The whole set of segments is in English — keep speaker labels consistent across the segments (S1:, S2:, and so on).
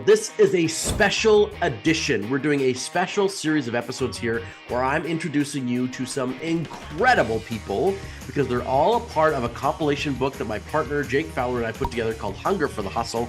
S1: This is a special edition. We're doing a special series of episodes here where I'm introducing you to some incredible people because they're all a part of a compilation book that my partner Jake Fowler and I put together called Hunger for the Hustle.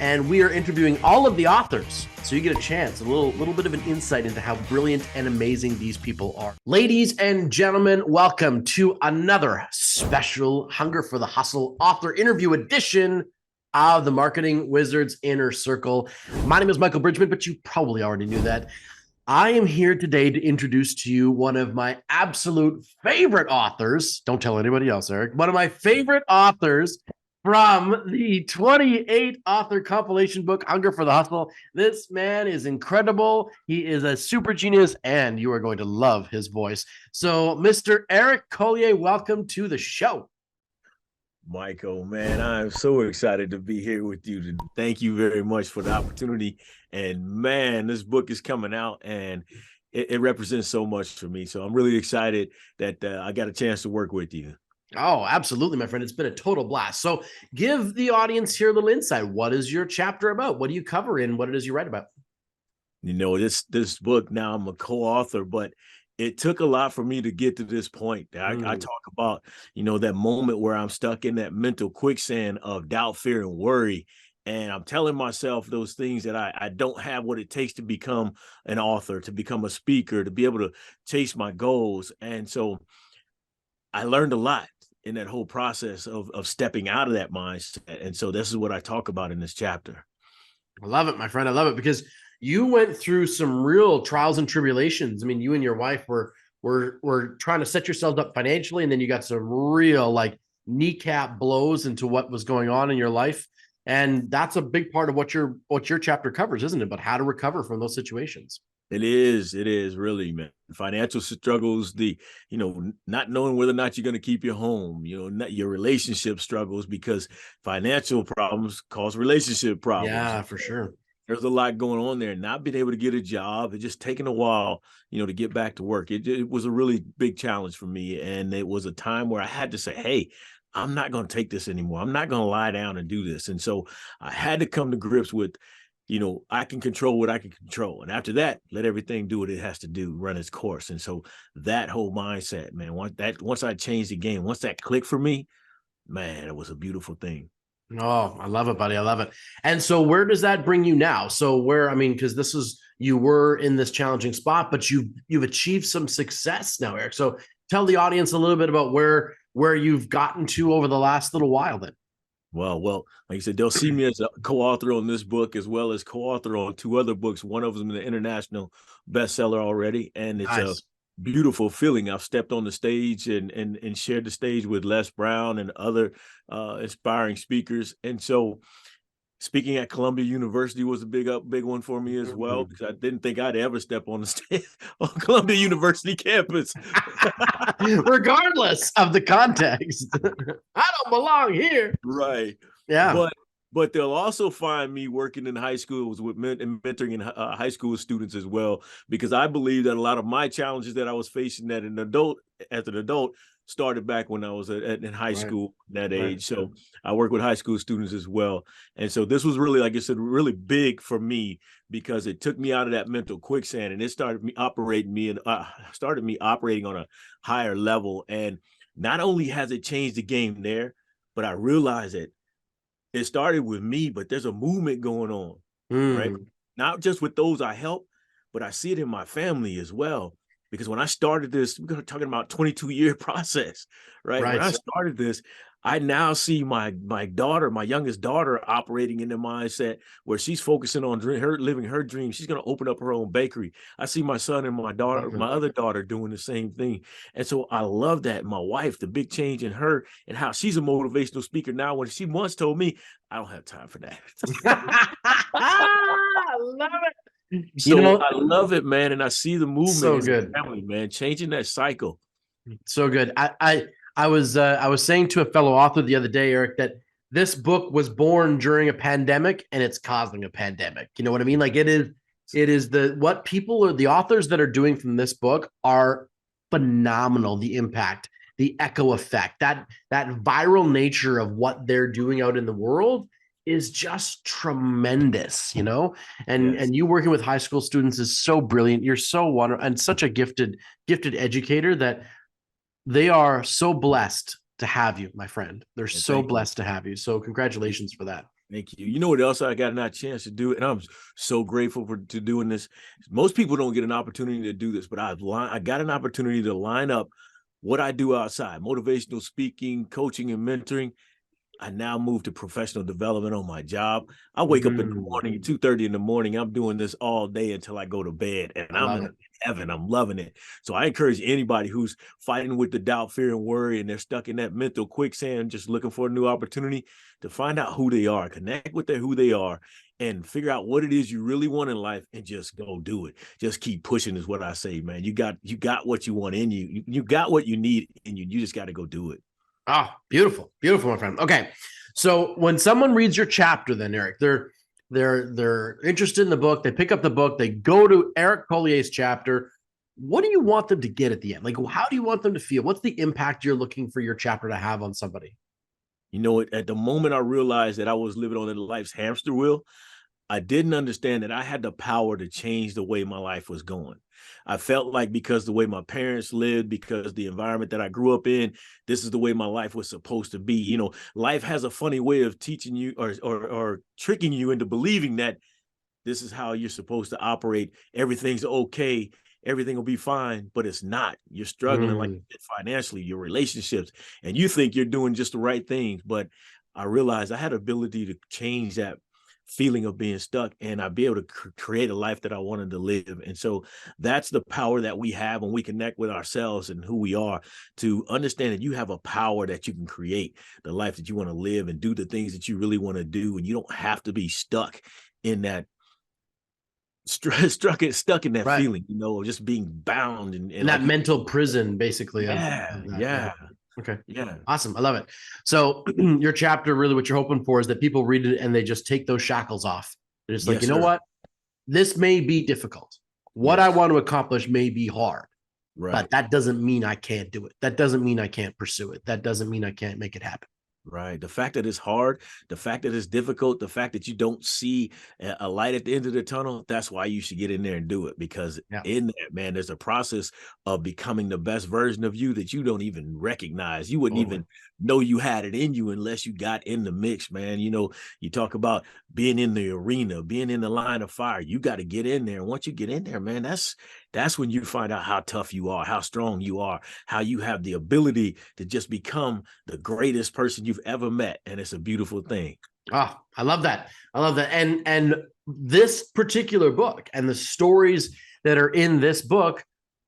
S1: And we are interviewing all of the authors. So you get a chance, a little bit of an insight into how brilliant and amazing these people are. Ladies and gentlemen, welcome to another special Hunger for the Hustle author interview edition of the Marketing Wizards Inner Circle. My name is Michael Bridgman, but you probably already knew that. I am here today to introduce to you one of my absolute favorite authors. Don't tell anybody else, Eric. One of my favorite authors from the 28 author compilation book, Hunger for the Hustle. This man is incredible. He is a super genius, and you are going to love his voice. So, Mr. Eric Collier, welcome to the show.
S2: Michael, man, I'm so excited to be here with you. Thank you very much for the opportunity. And man, this book is coming out and it represents so much for me. So I'm really excited that I got a chance to work with you.
S1: Oh, absolutely, my friend. It's been a total blast. So give the audience here a little insight. What is your chapter about? What do you cover in what it is you write about?
S2: You know, this book, now I'm a co-author, but it took a lot for me to get to this point. I talk about, you know, that moment where I'm stuck in that mental quicksand of doubt, fear, and worry. And I'm telling myself those things that I don't have what it takes to become an author, to become a speaker, to be able to chase my goals. And so I learned a lot in that whole process of stepping out of that mindset. And so this is what I talk about in this chapter.
S1: I love it, my friend. I love it because you went through some real trials and tribulations. I mean, you and your wife were trying to set yourselves up financially, and then you got some real like kneecap blows into what was going on in your life. And that's a big part of what your chapter covers, isn't it? But how to recover from those situations.
S2: It is really, man. Financial struggles, not knowing whether or not you're going to keep your home, your relationship struggles, because financial problems cause relationship problems.
S1: Yeah, for sure.
S2: There's a lot going on there. Not being able to get a job, it just taking a while, to get back to work. It was a really big challenge for me. And it was a time where I had to say, hey, I'm not going to take this anymore. I'm not going to lie down and do this. And so I had to come to grips with, I can control what I can control. And after that, let everything do what it has to do, run its course. And so that whole mindset, man, once I changed the game, once that clicked for me, man, it was a beautiful thing.
S1: Oh, I love it, buddy. I love it. And so where does that bring you now? So because you were in this challenging spot, but you've achieved some success now, Eric. So tell the audience a little bit about where you've gotten to over the last little while then.
S2: Well, like you said, they'll see me as a co-author on this book as well as co-author on two other books. One of them is an international bestseller already, and it's nice. A beautiful feeling. I've stepped on the stage and shared the stage with Les Brown and other inspiring speakers. And so speaking at Columbia University was a big one for me as well, because I didn't think I'd ever step on the stage on Columbia University campus.
S1: Regardless of the context. I don't belong here.
S2: Right.
S1: Yeah.
S2: But they'll also find me working in high schools and mentoring in high school students as well, because I believe that a lot of my challenges that I was facing as an adult started back when I was in high school, that age. So I work with high school students as well. And so this was really, like I said, really big for me, because it took me out of that mental quicksand, and it started me operating on a higher level. And not only has it changed the game there, but I realized that it started with me, but there's a movement going on, right? Not just with those I help, but I see it in my family as well. Because when I started this, we're talking about 22-year process, right? When I started this, I now see my daughter, my youngest daughter, operating in the mindset where she's focusing on living her dream. She's going to open up her own bakery. I see my son and my other daughter doing the same thing. And so I love that. My wife, the big change in her and how she's a motivational speaker now, when she once told me, I don't have time for that.
S1: I love it.
S2: So I love it, man. And I see the movement
S1: so
S2: in
S1: good.
S2: the family, man, changing that cycle.
S1: So good. I was saying to a fellow author the other day, Eric, that this book was born during a pandemic and it's causing a pandemic. You know what I mean? Like it is what people or the authors that are doing from this book are phenomenal. The impact, the echo effect, that viral nature of what they're doing out in the world is just tremendous, you know,
S2: Yes.
S1: and you working with high school students is so brilliant. You're so wonderful and such a gifted educator that they are so blessed to have you, my friend. They're
S2: And
S1: so
S2: thank you.
S1: blessed to have you. So congratulations for that.
S2: Thank you. You know what else I got not a chance to do, and I'm so grateful for to doing this. Most people don't get an opportunity to do this, but I got an opportunity to line up what I do outside: motivational speaking, coaching, and mentoring. I now move to professional development on my job. I wake up in the
S1: Mm,
S2: morning, 2:30 in the morning. I'm doing this all day until I go to bed, and
S1: I
S2: I'm
S1: love
S2: in
S1: it.
S2: heaven. I'm loving it. So I encourage anybody who's fighting with the doubt, fear, and worry, and they're stuck in that mental quicksand, just looking for a new opportunity, to find out who they are, connect with who they are, and figure out what it is you really want in life, and just go do it. Just keep pushing is what I say, man. You got what you want in you. You got what you need in you. You just got to go do it.
S1: Oh, beautiful, beautiful, my friend. Okay, so when someone reads your chapter, then Eric, they're interested in the book. They pick up the book. They go to Eric Collier's chapter. What do you want them to get at the end? Like, how do you want them to feel? What's the impact you're looking for your chapter to have on somebody?
S2: You know, at the moment I realized that I was living on life's hamster wheel, I didn't understand that I had the power to change the way my life was going. I felt like because the way my parents lived, because the environment that I grew up in, this is the way my life was supposed to be. You know, life has a funny way of teaching you or tricking you into believing that this is how you're supposed to operate. Everything's okay. Everything will be fine, but it's not. You're struggling like
S1: Mm,
S2: financially, your relationships, and you think you're doing just the right things. But I realized I had ability to change that feeling of being stuck, and I'd be able to create a life that I wanted to live. And so that's the power that we have when we connect with ourselves and who we are, to understand that you have a power that you can create the life that you want to live and do the things that you really want to do. And you don't have to be stuck in that stuck in that
S1: right.
S2: feeling, you know, of just being bound and
S1: And that
S2: like you.
S1: mental prison, basically,
S2: Yeah,
S1: of that. Yeah.
S2: yeah,
S1: Okay.
S2: yeah.
S1: Awesome. I love it. So your chapter, really what you're hoping for is that people read it and they just take those shackles off. They're just like,
S2: Yes,
S1: you know
S2: sir.
S1: what? This may be difficult. What I
S2: Yes,
S1: want to accomplish may be hard, but
S2: right.
S1: that doesn't mean I can't do it. That doesn't mean I can't pursue it. That doesn't mean I can't make it happen.
S2: Right. The fact that it's hard, the fact that it's difficult, the fact that you don't see a light at the end of the tunnel, that's why you should get in there and do it. Because
S1: Yeah.
S2: in that, man, there's a process of becoming the best version of you that you don't even recognize. You wouldn't
S1: Totally.
S2: even know you had it in you unless you got in the mix, man. You know, you talk about being in the arena, being in the line of fire. You got to get in there. And once you get in there, man, that's when you find out how tough you are, how strong you are, how you have the ability to just become the greatest person you've ever met. And it's a beautiful thing.
S1: Oh, I love that. I love that. And this particular book and the stories that are in this book,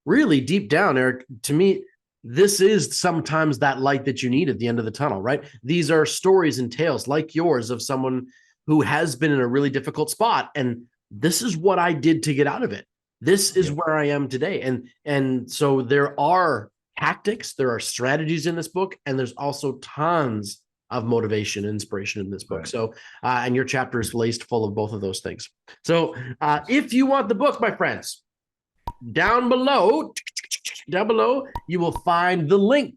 S1: really deep down, Eric, to me, this is sometimes that light that you need at the end of the tunnel, right? These are stories and tales like yours of someone who has been in a really difficult spot. And this is what I did to get out of it. This is
S2: Yeah.
S1: where I am today. And so there are tactics, there are strategies in this book, and there's also tons of motivation and inspiration in this book.
S2: Right.
S1: So, and your chapter is laced full of both of those things. So, if you want the book, my friends, down below, you will find the link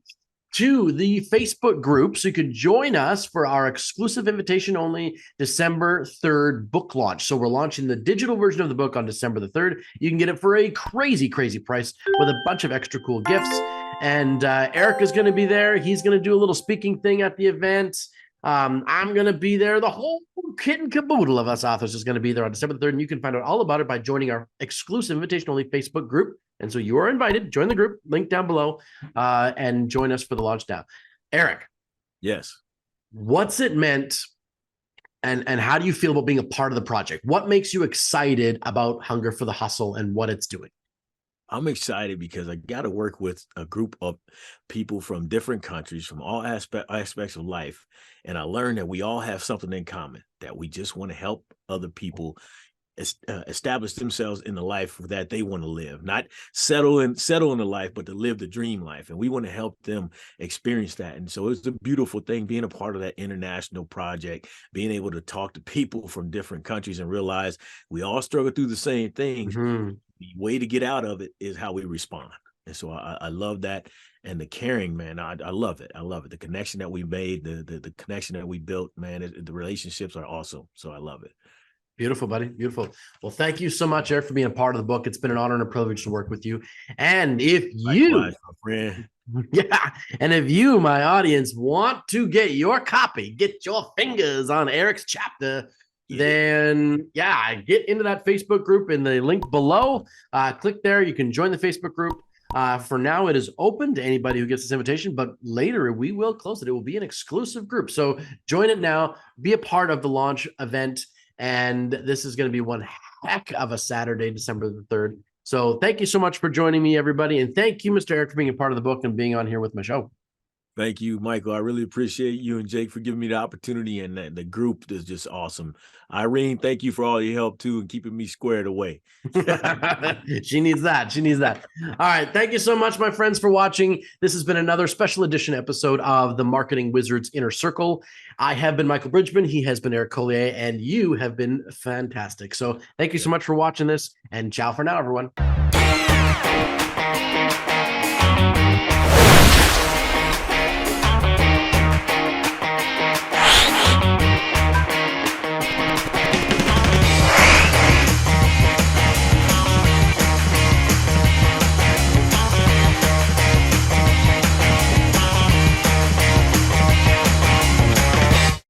S1: to the Facebook group so you can join us for our exclusive invitation only December 3rd book launch. So we're launching the digital version of the book on December the 3rd. You can get it for a crazy, crazy price with a bunch of extra cool gifts. And Eric is going to be there. He's going to do a little speaking thing at the event. I'm going to be there. The whole kit and caboodle of us authors is going to be there on December the 3rd. And you can find out all about it by joining our exclusive invitation only Facebook group. And so you are invited. Join the group, link down below, and join us for the launch now. Eric,
S2: Yes.
S1: what's it meant and how do you feel about being a part of the project? What makes you excited about Hunger for the Hustle and what it's doing?
S2: I'm excited because I got to work with a group of people from different countries, from all aspects of life. And I learned that we all have something in common, that we just want to help other people establish themselves in the life that they want to live, not settle in the life, but to live the dream life. And we want to help them experience that. And so it's a beautiful thing being a part of that international project, being able to talk to people from different countries and realize we all struggle through the same things.
S1: Mm-hmm.
S2: The way to get out of it is how we respond. And so I love that. And the caring, man, I love it. I love it. The connection that we made, the connection that we built, man, the relationships are awesome. So I love it.
S1: Beautiful, buddy. Beautiful. Well, thank you so much, Eric, for being a part of the book. It's been an honor and a privilege to work with you. And if you,
S2: Likewise, my friend.
S1: yeah, and if you, my audience, want to get your copy, get your fingers on Eric's chapter, then get into that Facebook group in the link below. Click there. You can join the Facebook group. For now, it is open to anybody who gets this invitation, but later we will close it. It will be an exclusive group. So join it now. Be a part of the launch event. And this is going to be one heck of a Saturday, December the 3rd. So thank you so much for joining me, everybody. And thank you, Mr. Eric, for being a part of the book and being on here with my show.
S2: Thank you, Michael. I really appreciate you and Jake for giving me the opportunity, and the group is just awesome. Irene, thank you for all your help too and keeping me squared away.
S1: She needs that. She needs that. All right. Thank you so much, my friends, for watching. This has been another special edition episode of the Marketing Wizards Inner Circle. I have been Michael Bridgman. He has been Eric Collier, and you have been fantastic. So thank you so much for watching this, and ciao for now, everyone.